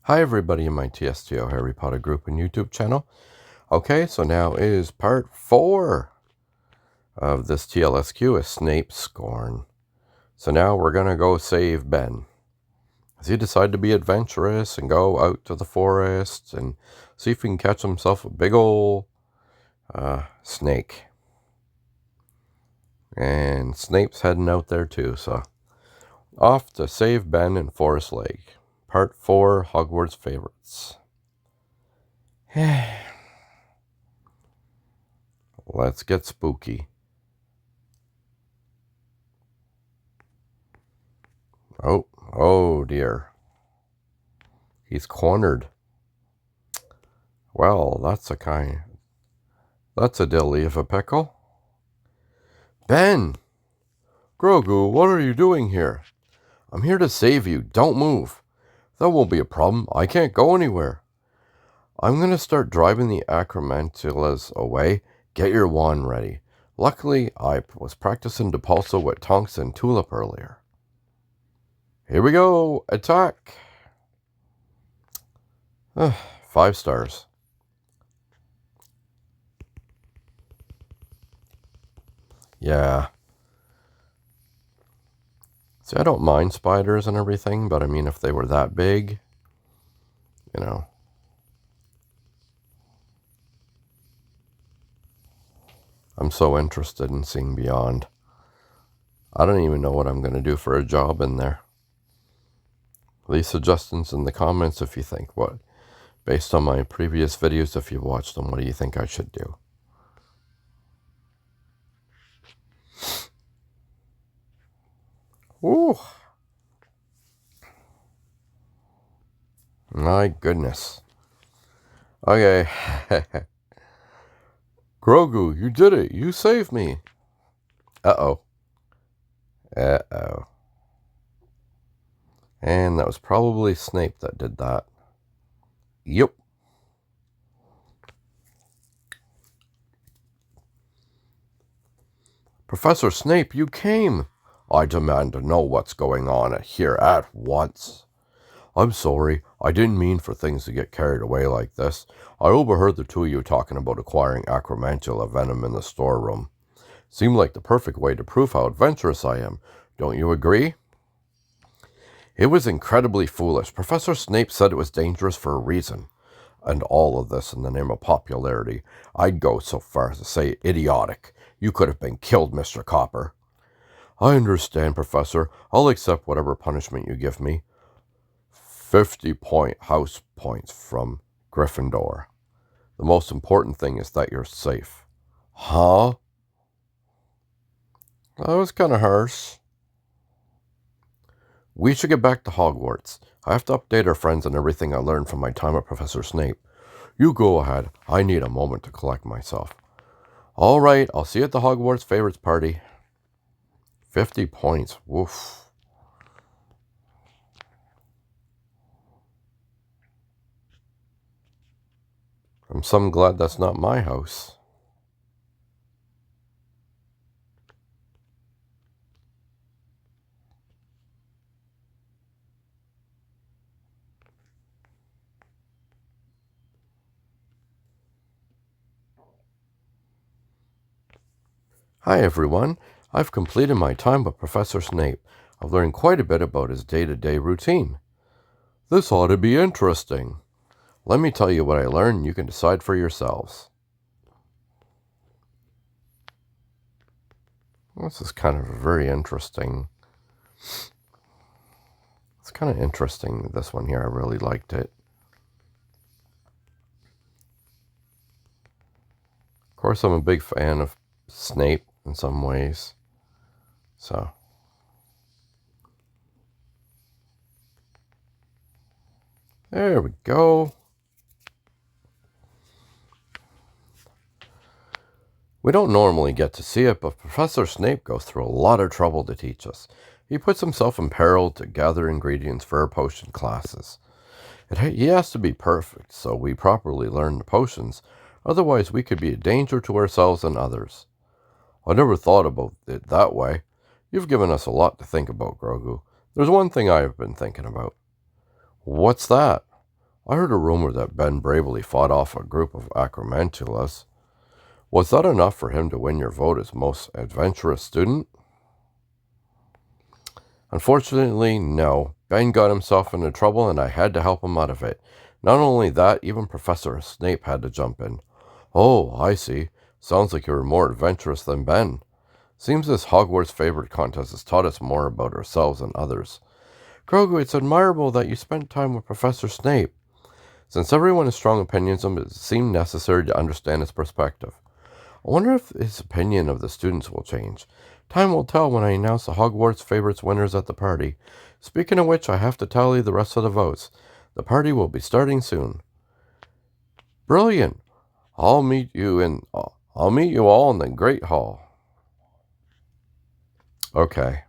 Hi everybody in my TSTO Harry Potter group and YouTube channel. Okay, so now is part 4 of this TLSQ, is Snape Scorned. So now we're going to go save Ben. As he decided to be adventurous and go out to the forest and see if he can catch himself a big ol' snake. And Snape's heading out there too, so off to save Ben in Forest Lake. Part 4, Hogwarts Favorites. Let's get spooky. Oh dear. He's cornered. Well, that's a dilly of a pickle. Ben! Grogu, what are you doing here? I'm here to save you. Don't move. That won't be a problem. I can't go anywhere. I'm going to start driving the acromantulas away. Get your wand ready. Luckily, I was practicing Depulso with Tonks and Tulip earlier. Here we go. Attack. 5 stars. Yeah. See, I don't mind spiders and everything, but I mean, if they were that big, you know. I'm so interested in seeing beyond. I don't even know what I'm going to do for a job in there. Leave suggestions in the comments if you think what. Based on my previous videos, if you've watched them, what do you think I should do? Ooh. My goodness. Okay. Grogu, you did it. You saved me. Uh-oh. Uh-oh. And that was probably Snape that did that. Yep. Professor Snape, you came. I demand to know what's going on here at once. I'm sorry, I didn't mean for things to get carried away like this. I overheard the two of you talking about acquiring acromantula venom in the storeroom. Seemed like the perfect way to prove how adventurous I am. Don't you agree? It was incredibly foolish. Professor Snape said it was dangerous for a reason. And all of this in the name of popularity. I'd go so far as to say idiotic. You could have been killed, Mr. Copper. I understand, Professor. I'll accept whatever punishment you give me. 50 house points from Gryffindor. The most important thing is that you're safe. Huh? That was kind of harsh. We should get back to Hogwarts. I have to update our friends on everything I learned from my time at Professor Snape. You go ahead. I need a moment to collect myself. All right, I'll see you at the Hogwarts Favorites Party. 50 points. Woof. I'm so glad that's not my house. Hi everyone. I've completed my time with Professor Snape. I've learned quite a bit about his day-to-day routine. This ought to be interesting. Let me tell you what I learned and you can decide for yourselves. This is kind of very interesting. It's kind of interesting, this one here. I really liked it. Of course, I'm a big fan of Snape in some ways. So. There we go. We don't normally get to see it, but Professor Snape goes through a lot of trouble to teach us. He puts himself in peril to gather ingredients for our potion classes. He has to be perfect, so we properly learn the potions. Otherwise, we could be a danger to ourselves and others. I never thought about it that way. You've given us a lot to think about, Grogu. There's one thing I have been thinking about. What's that? I heard a rumor that Ben bravely fought off a group of acromantulas. Was that enough for him to win your vote as most adventurous student? Unfortunately, no. Ben got himself into trouble and I had to help him out of it. Not only that, even Professor Snape had to jump in. Oh, I see. Sounds like you were more adventurous than Ben. Seems this Hogwarts favorite contest has taught us more about ourselves and others. Grogu, it's admirable that you spent time with Professor Snape. Since everyone has strong opinions of him, it seemed necessary to understand his perspective. I wonder if his opinion of the students will change. Time will tell when I announce the Hogwarts favorites winners at the party. Speaking of which, I have to tally the rest of the votes. The party will be starting soon. Brilliant! I'll meet you all in the Great Hall. Okay.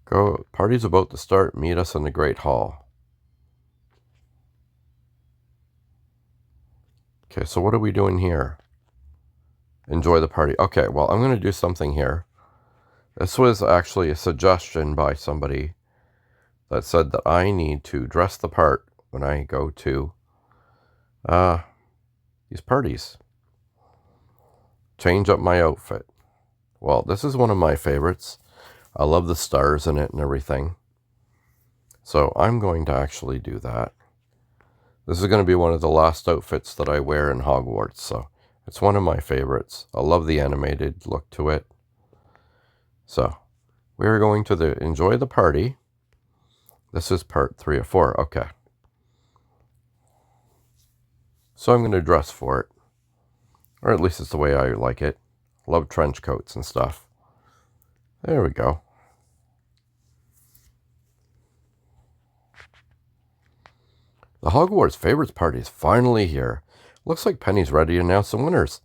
Go. Party's about to start. Meet us in the Great Hall. Okay, so what are we doing here? Enjoy the party. Okay, well, I'm going to do something here. This was actually a suggestion by somebody that said that I need to dress the part when I go to these parties. Change up my outfit. Well, this is one of my favorites. I love the stars in it and everything. So I'm going to actually do that. This is going to be one of the last outfits that I wear in Hogwarts, so it's one of my favorites. I love the animated look to it. So we're going to enjoy the party. This is part 3 of 4. Okay. So I'm going to dress for it. Or at least it's the way I like it. Love trench coats and stuff. There we go. The Hogwarts Favorites Party is finally here. Looks like Penny's ready to announce the winners.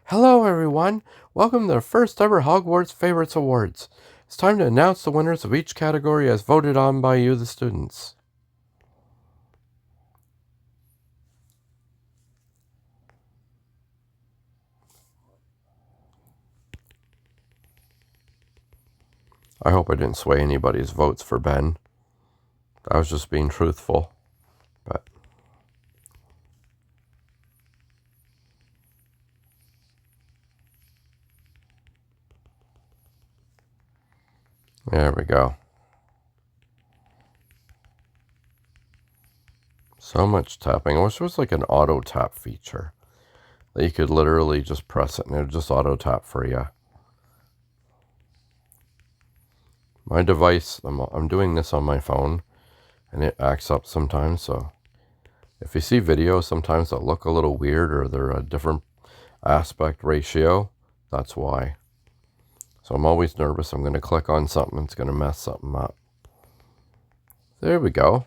Hello everyone. Welcome to the first ever Hogwarts Favorites Awards. It's time to announce the winners of each category as voted on by you, the students. I hope I didn't sway anybody's votes for Ben. I was just being truthful. But there we go. So much tapping. I wish there was like an auto tap feature that you could literally just press it and it would just auto tap for you. My device, I'm doing this on my phone and it acts up sometimes, so if you see videos sometimes that look a little weird or they're a different aspect ratio, that's why. So I'm always nervous I'm going to click on something that's going to mess something up. There we go.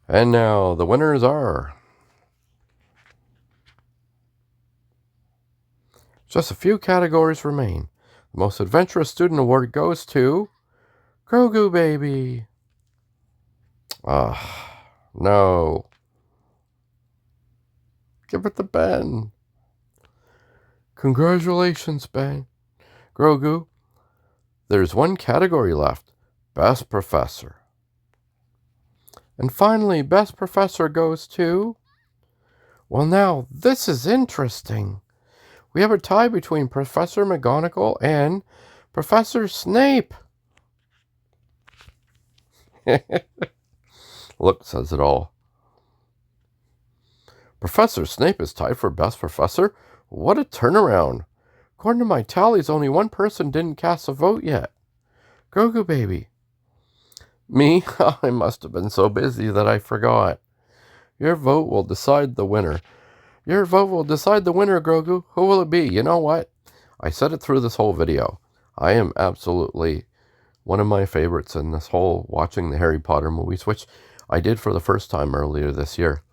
And now the winners are... Just a few categories remain. The Most Adventurous Student Award goes to... Grogu Baby. No. Give it to Ben. Congratulations, Ben. Grogu, there's one category left. Best Professor. And finally, Best Professor goes to... Well, now, this is interesting. We have a tie between Professor McGonagall and Professor Snape. Look, says it all. Professor Snape is tied for Best Professor? What a turnaround. According to my tallies, only one person didn't cast a vote yet. Grogu Baby. Me? I must have been so busy that I forgot. Your vote will decide the winner. Your vote will decide the winner, Grogu. Who will it be? You know what? I said it through this whole video. I am absolutely one of my favorites in this whole watching the Harry Potter movies, which I did for the first time earlier this year.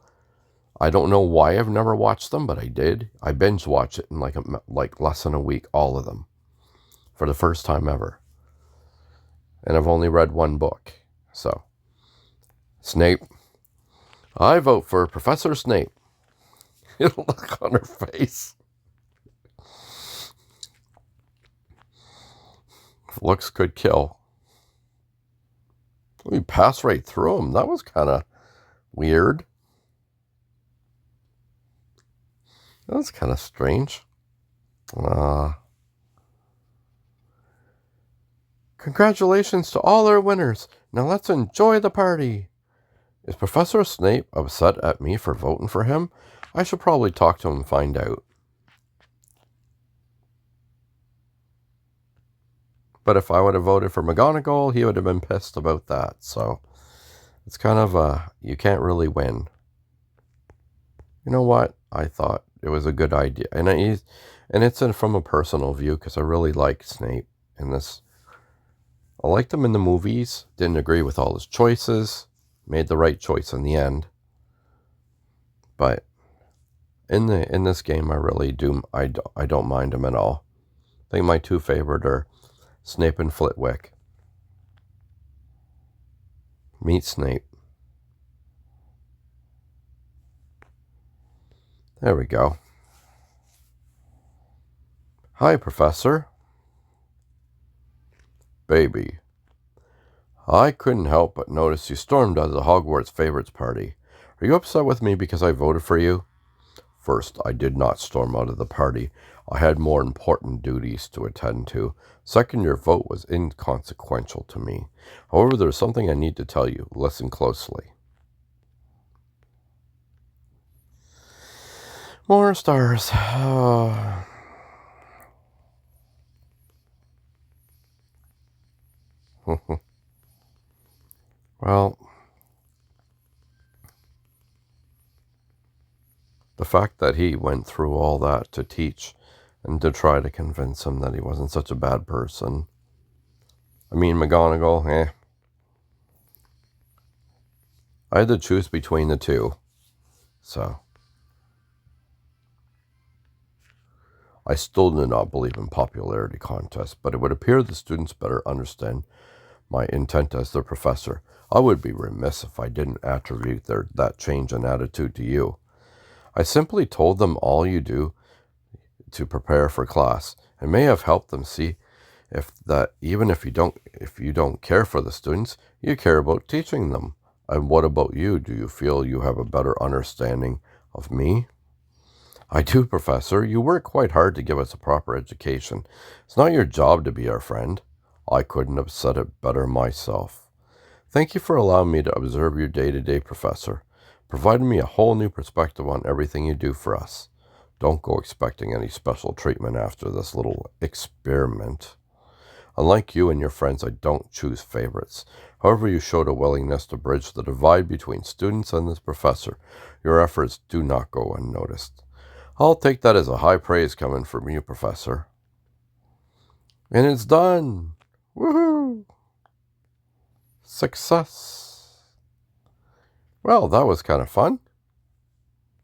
I don't know why I've never watched them, but I did. I binge watched it in like less than a week, all of them, for the first time ever. And I've only read one book. So, Snape. I vote for Professor Snape. It'll look on her face. Looks could kill. We passed right through him. That was kind of weird. That was kind of strange. Congratulations to all our winners. Now let's enjoy the party. Is Professor Snape upset at me for voting for him? I should probably talk to him and find out. But if I would have voted for McGonagall, he would have been pissed about that. So it's kind of you can't really win. You know what? I thought it was a good idea. And it's from a personal view because I really like Snape in this. I liked him in the movies. Didn't agree with all his choices. Made the right choice in the end. But in this game, I really do. I don't mind him at all. I think my two favorite are Snape and Flitwick. Meet Snape. There we go. Hi, Professor. Baby. I couldn't help but notice you stormed out of the Hogwarts favorites party. Are you upset with me because I voted for you? First, I did not storm out of the party. I had more important duties to attend to. Second, your vote was inconsequential to me. However, there's something I need to tell you. Listen closely. More stars. Well, the fact that he went through all that to teach and to try to convince him that he wasn't such a bad person. I mean, McGonagall, I had to choose between the two. So, I still do not believe in popularity contests, but it would appear the students better understand my intent as their professor. I would be remiss if I didn't attribute that change in attitude to you. I simply told them all you do to prepare for class, and may have helped them see even if you don't care for the students, you care about teaching them. And what about you? Do you feel you have a better understanding of me? I do, Professor. You work quite hard to give us a proper education. It's not your job to be our friend. I couldn't have said it better myself. Thank you for allowing me to observe your day-to-day, Professor, providing me a whole new perspective on everything you do for us. Don't go expecting any special treatment after this little experiment. Unlike you and your friends, I don't choose favorites. However, you showed a willingness to bridge the divide between students and this professor. Your efforts do not go unnoticed. I'll take that as a high praise coming from you, Professor. And it's done! Woohoo! Success! Well, that was kind of fun.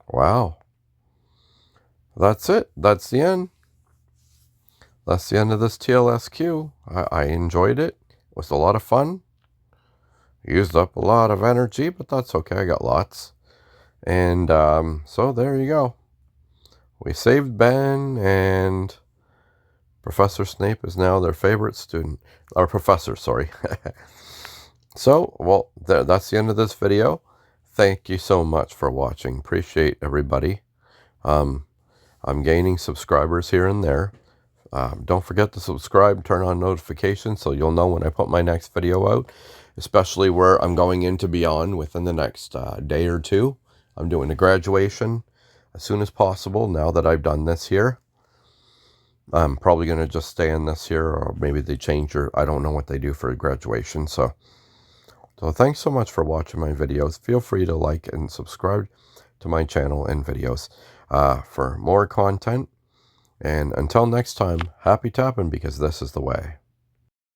Wow. That's it. That's the end. That's the end of this TLSQ. I enjoyed it. It was a lot of fun. Used up a lot of energy, but that's okay. I got lots. And so there you go. We saved Ben, and Professor Snape is now their favorite student. Or professor, sorry. So, well, that's the end of this video. Thank you so much for watching. Appreciate everybody. I'm gaining subscribers here and there. Don't forget to subscribe, turn on notifications so you'll know when I put my next video out, especially where I'm going into Beyond within the next day or two. I'm doing a graduation as soon as possible now that I've done this here. I'm probably going to just stay in this here, or maybe they change I don't know what they do for graduation. So thanks so much for watching my videos. Feel free to like and subscribe to my channel and videos for more content. And until next time, happy tapping, because this is the way.